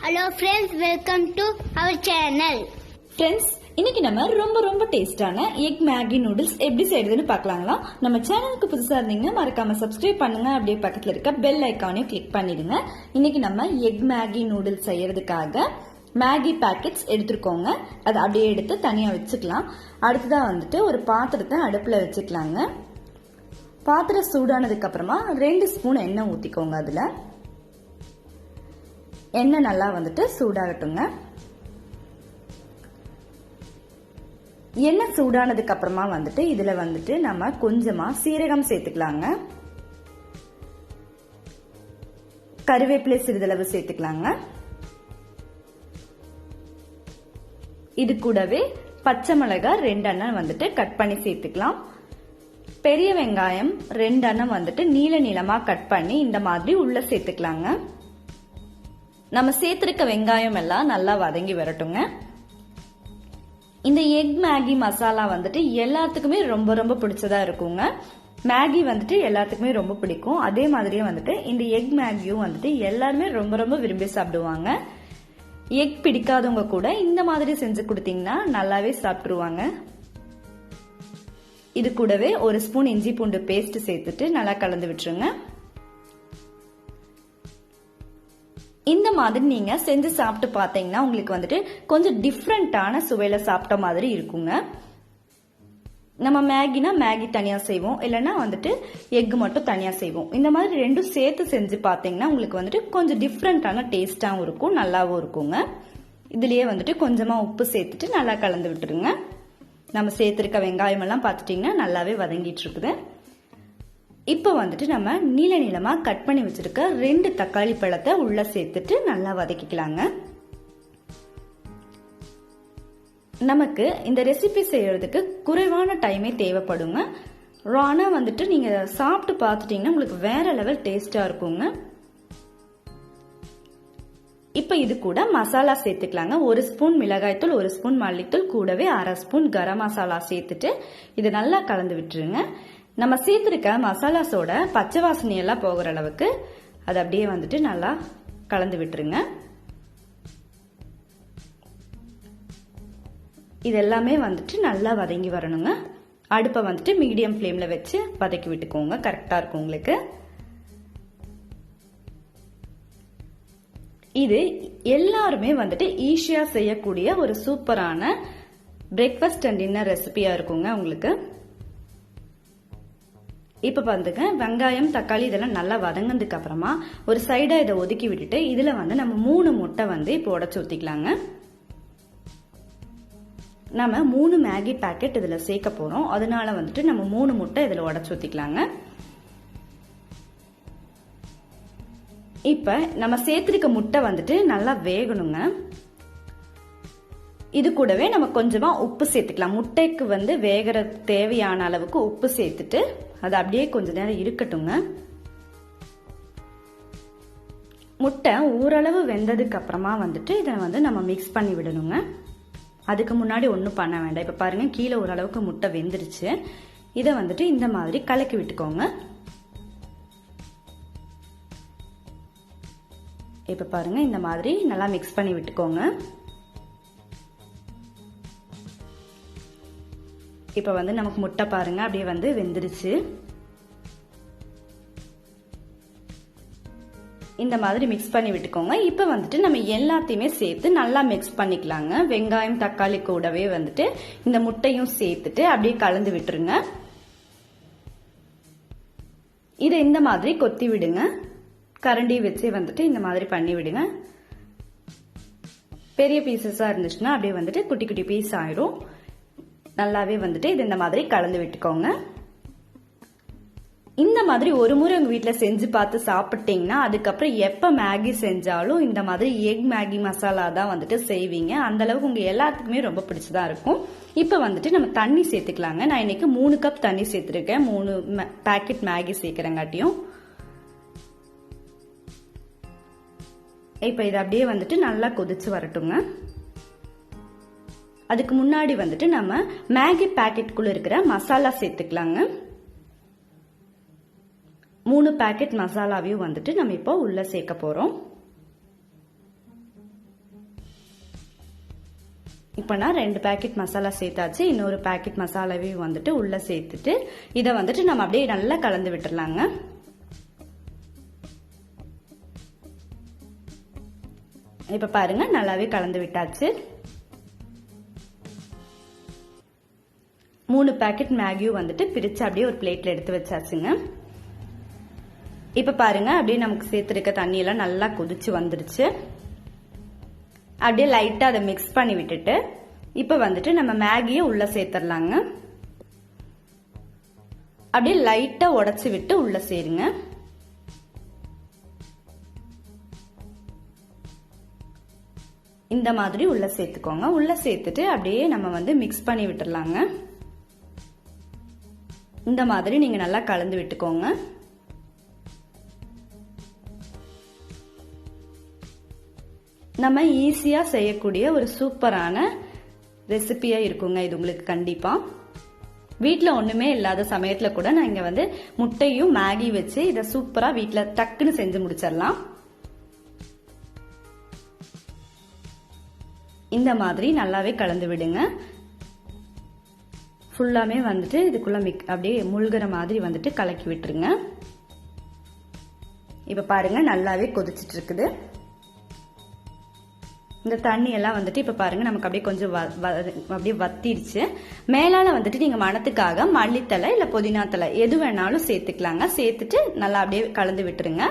Hello friends, welcome to our channel. Friends, இன்னைக்கு நம்ம ரொம்ப டேஸ்டான எக் மேகி நூடுல்ஸ் எப்படி செய்யறதுன்னு பார்க்கலாங்களா. நம்ம சேனலுக்கு புதுசா இருந்தீங்கன்னா மறக்காம சப்ஸ்கிரைப் பண்ணுங்க. அப்படியே பக்கத்துல இருக்க பெல் ஐகானையும் கிளிக் பண்ணிடுங்க. இன்னைக்கு நம்ம எக் மேகி நூடுல்ஸ் செய்யறதுக்காக மேகி பாக்கெட்ஸ் எடுத்துக்கோங்க. அதை அப்படியே எடுத்து தனியா வச்சுக்கலாம். அடுத்ததான் வந்துட்டு ஒரு பாத்திரத்தை அடுப்புல வச்சுக்கலாங்க. பாத்திரம் சூடானதுக்கு அப்புறமா 2 ஸ்பூன் எண்ணெய் ஊத்திக்கோங்க. அதுல எண்ணெய் நல்லா வந்துட்டு சூடாகட்டுங்க. எண்ணெய் சூடானதுக்கு அப்புறமா வந்துட்டு இதுல வந்துட்டு நம்ம கொஞ்சமா சீரகம் சேர்த்துக்கலாங்க. கருவேப்பிலை சிறிதளவு சேர்த்துக்கலாங்க. இது கூடவே பச்சை மிளகாய் 2 எண்ணம் வந்துட்டு கட் பண்ணி சேர்த்துக்கலாம். பெரிய வெங்காயம் 2 எண்ணம் வந்துட்டு நீளமா கட் பண்ணி இந்த மாதிரி உள்ள சேர்த்துக்கலாங்க. நம்ம சேர்த்திருக்க வெங்காயம் எல்லாம் நல்லா வதங்கி வரட்டுங்க. இந்த எக் மேகி மசாலா வந்துட்டு எல்லாத்துக்குமே ரொம்ப பிடிச்சதா இருக்குங்க. மேகி வந்துட்டு எல்லாத்துக்குமே ரொம்ப பிடிக்கும். அதே மாதிரியே வந்துட்டு இந்த எக் மேகியும் வந்துட்டு எல்லாருமே ரொம்ப விரும்பி சாப்பிடுவாங்க. எக் பிடிக்காதவங்க கூட இந்த மாதிரி செஞ்சு கொடுத்தீங்கன்னா நல்லாவே சாப்பிட்டுருவாங்க. இது கூடவே 1 ஸ்பூன் இஞ்சி பூண்டு பேஸ்ட் சேர்த்துட்டு நல்லா கலந்து விட்டுருங்க. இந்த மாதிரி நீங்க செஞ்சு சாப்பிட்டு பார்த்தீங்கன்னா உங்களுக்கு வந்துட்டு கொஞ்சம் டிஃப்ரெண்டான சுவையில சாப்பிட்ட மாதிரி இருக்குங்க. நம்ம மேகினா மேகி தனியா செய்வோம், இல்லைன்னா வந்துட்டு எக் மட்டும் தனியா செய்வோம். இந்த மாதிரி 2 சேர்த்து செஞ்சு பார்த்தீங்கன்னா உங்களுக்கு வந்துட்டு கொஞ்சம் டிஃப்ரெண்டான டேஸ்டாவும் இருக்கும், நல்லாவும் இருக்குங்க. இதுலயே வந்துட்டு கொஞ்சமா உப்பு சேர்த்துட்டு நல்லா கலந்து விட்டுருங்க. நம்ம சேர்த்திருக்க வெங்காயம் எல்லாம் பார்த்துட்டீங்கன்னா நல்லாவே வதங்கிட்டு இருக்குது. இப்ப வந்துட்டு நம்ம நீளமா கட் பண்ணி வச்சிருக்க 2 தக்காளி பழத்தை உள்ள சேர்த்துட்டு நல்லா வதக்கிக்கலாங்க. நமக்கு இந்த ரெசிபி செய்யறதுக்கு குறைவான டைமே தேவைப்படுங்க. ஆனா வந்துட்டு நீங்க சாப்பிட்டு பார்த்துட்டீங்கன்னா உங்களுக்கு வேற லெவல் டேஸ்டா இருக்குங்க. இப்ப இது கூட மசாலா சேர்த்துக்கலாங்க. 1 ஸ்பூன் மிளகாய்த்தூள், 1 ஸ்பூன் மல்லித்தூள், கூடவே 1/2 ஸ்பூன் கரம் மசாலா சேர்த்துட்டு இது நல்லா கலந்து விட்டுருங்க. நம்ம சேர்த்திருக்க மசாலாஸோட பச்சை வாசனை எல்லாம் போகிற அளவுக்கு அது அப்படியே வந்துட்டு நல்லா கலந்து விட்டுருங்க. இது எல்லாமே வந்துட்டு நல்லா வதங்கி வரணுங்க. அடுப்பை வந்துட்டு மீடியம் ஃப்ளேம்ல வச்சு வதக்கி விட்டுக்கோங்க. கரெக்டா இருக்கும் உங்களுக்கு. இது எல்லாருமே வந்துட்டு ஈஸியா செய்யக்கூடிய ஒரு சூப்பரான பிரேக்ஃபாஸ்ட் அண்ட் டின்னர் ரெசிபியா இருக்குங்க உங்களுக்கு. இப்ப பாருங்க, வெங்காயம் தக்காளி இதெல்லாம் நல்லா வதங்கினதுக்கு அப்புறமா ஒரு சைடா இதை ஒதுக்கி விட்டுட்டு இதுல வந்து நம்ம 3 முட்டை வந்து இப்போ உடைச்சு ஊத்திக்கலாங்க. நம்ம 3 மேகி பாக்கெட் இதுல சேர்க்க போறோம். அதனால வந்துட்டு நம்ம 3 முட்டை இதுல உடைச்சு ஊத்திக்கலாங்க. இப்ப நம்ம சேர்த்திருக்க முட்டை வந்துட்டு நல்லா வேகணுங்க. இது கூடவே நம்ம கொஞ்சமா உப்பு சேர்த்துக்கலாம். முட்டைக்கு வந்து வேகிற தேவையான அளவுக்கு உப்பு சேர்த்துட்டு அது அப்படியே கொஞ்ச நேரம் இருக்கட்டுங்க. முட்டை ஓரளவு வெந்ததுக்கு அப்புறமா வந்துட்டு இதை வந்து நம்ம மிக்ஸ் பண்ணி விடணுங்க. அதுக்கு முன்னாடி ஒன்றும் பண்ண வேண்டாம். இப்ப பாருங்க, கீழே ஓரளவுக்கு முட்டை வெந்துருச்சு. இதை வந்துட்டு இந்த மாதிரி கலக்கி விட்டுக்கோங்க. இப்ப பாருங்க, இந்த மாதிரி நல்லா மிக்ஸ் பண்ணி விட்டுக்கோங்க. இப்ப வந்து நமக்கு முட்டை பாருங்க அப்படியே வந்து வெந்துருச்சு. இந்த மாதிரி மிக்ஸ் பண்ணி விட்டுக்கோங்க. இப்ப வந்துட்டு நம்ம எல்லாத்தையுமே சேர்த்து நல்லா மிக்ஸ் பண்ணிக்கலாங்க. வெங்காயம் தக்காளி கூடவே வந்துட்டு இந்த முட்டையும் சேர்த்துட்டு அப்படியே கலந்து விட்டுருங்க. இதை இந்த மாதிரி கொத்தி விடுங்க. கரண்டி வச்சு வந்துட்டு இந்த மாதிரி பண்ணி விடுங்க. பெரிய பீசஸா இருந்துச்சுன்னா அப்படியே வந்துட்டு குட்டி பீஸ் ஆயிடும். நல்லாவே வந்துட்டு இது இந்த மாதிரி கலந்து விட்டுக்கோங்க. இந்த மாதிரி ஒரு முறை உங்க வீட்டுல செஞ்சு பார்த்து சாப்பிட்டீங்கன்னா அதுக்கப்புறம் எப்ப மேகி செஞ்சாலும் இந்த மாதிரி எக் மேகி மசாலா தான் வந்துட்டு செய்வீங்க. அந்த அளவுக்கு உங்க எல்லாத்துக்குமே ரொம்ப பிடிச்சதா இருக்கும். இப்ப வந்துட்டு நம்ம தண்ணி சேர்த்துக்கலாங்க. நான் இன்னைக்கு 3 கப் தண்ணி சேர்த்திருக்கேன். 3 பாக்கெட் மேகி சேர்க்கிறங்காட்டியும். இப்ப இது அப்படியே வந்துட்டு நல்லா கொதிச்சு வரட்டுங்க. அதுக்கு முன்னாடி வந்துட்டு நம்ம மேகி பாக்கெட்டுக்குள்ள இருக்கிற மசாலா சேர்த்துக்கலாங்க. 3 பாக்கெட் மசாலாவையும் வந்துட்டு நம்ம இப்போ உள்ள சேர்க்க போறோம். இப்போ நான் 2 பாக்கெட் மசாலா சேர்த்தாச்சு. இன்னொரு பாக்கெட் மசாலாவையும் வந்துட்டு உள்ள சேர்த்துட்டு இதை வந்துட்டு நம்ம அப்படியே நல்லா கலந்து விட்டுறலாங்க. இப்ப பாருங்க நல்லாவே கலந்து விட்டாச்சு. 3 பாக்கெட் மேகியும் வந்துட்டு பிரிச்சு அப்படியே ஒரு பிளேட்ல எடுத்து வச்சாச்சுங்க. இப்ப பாருங்க அப்படியே நமக்கு சேர்த்திருக்க தண்ணி எல்லாம் நல்லா கொதிச்சு வந்துருச்சு. அப்படியே லைட்டா அதை மிக்ஸ் பண்ணி விட்டுட்டு இப்ப வந்துட்டு நம்ம மேகியை உள்ள சேர்த்துடலாங்க. அப்படியே லைட்டா உடைச்சு விட்டு உள்ள சேருங்க. இந்த மாதிரி உள்ள சேர்த்துக்கோங்க. உள்ள சேர்த்துட்டு அப்படியே நம்ம வந்து மிக்ஸ் பண்ணி விட்டுறலாங்க. இந்த மாதிரி நீங்க நல்லா கலந்து விட்டுக்கோங்க. நம்ம ஈஸியா செய்யக்கூடிய ஒரு சூப்பரான ரெசிபியா இருக்குங்க இது உங்களுக்கு. கண்டிப்பா வீட்ல ஒண்ணுமே இல்லாத சமயத்துல கூட நான் இங்க வந்து முட்டையும் மேகி வச்சு இத சூப்பரா வீட்ல டக்குன்னு செஞ்சு முடிச்சிடலாம். இந்த மாதிரி நல்லாவே கலந்து விடுங்க. ஃபுல்லாமே வந்துட்டு இதுக்குள்ள அப்படியே முழுகிற மாதிரி வந்துட்டு கலக்கி விட்டுருங்க. இப்ப பாருங்க நல்லாவே கொதிச்சிட்டு இருக்குது. இந்த தண்ணி எல்லாம் வந்துட்டு இப்ப பாருங்க நமக்கு அப்படியே கொஞ்சம் அப்படியே வத்திடுச்சு. மேலால வந்துட்டு நீங்க மணத்துக்காக மல்லித்தலை இல்ல புதினா தலை எது வேணாலும் சேர்த்துக்கலாங்க. சேர்த்துட்டு நல்லா அப்படியே கலந்து விட்டுருங்க.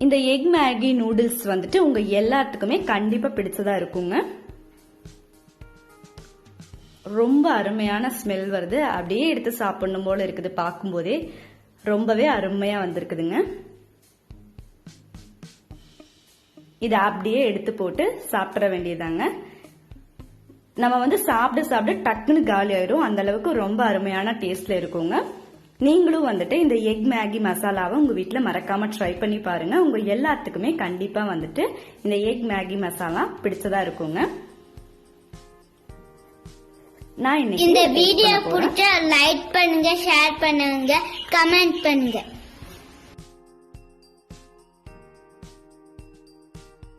இந்த எக் மேகி நூடுல்ஸ் வந்துட்டு உங்க எல்லாத்துக்குமே கண்டிப்பா பிடிச்சதா இருக்குங்க. ரொம்ப அருமையான ஸ்மெல் வருது. அப்படியே எடுத்து சாப்பிடணும் போல இருக்குது. பார்க்கும்போதே ரொம்பவே அருமையா வந்திருக்குதுங்க. இதை அப்படியே எடுத்து போட்டு சாப்பிட வேண்டியதாங்க. நம்ம வந்து சாப்பிட சாப்பிட டக்குன்னு காலி ஆயிடும். அந்த அளவுக்கு ரொம்ப அருமையான டேஸ்ட்ல இருக்குங்க. நீங்களும் வந்துட்டு இந்த எக் மேகி மசாலாவை உங்க வீட்டுல மறக்காம ட்ரை பண்ணி பாருங்க. உங்க எல்லாத்துக்குமே கண்டிப்பா வந்துட்டு இந்த எக் மேகி மசாலா பிடிச்சதா இருக்குங்க. இந்த வீடியோ பிடிச்சா லைக் பண்ணுங்க, ஷேர் பண்ணுங்க, கமெண்ட் பண்ணுங்க.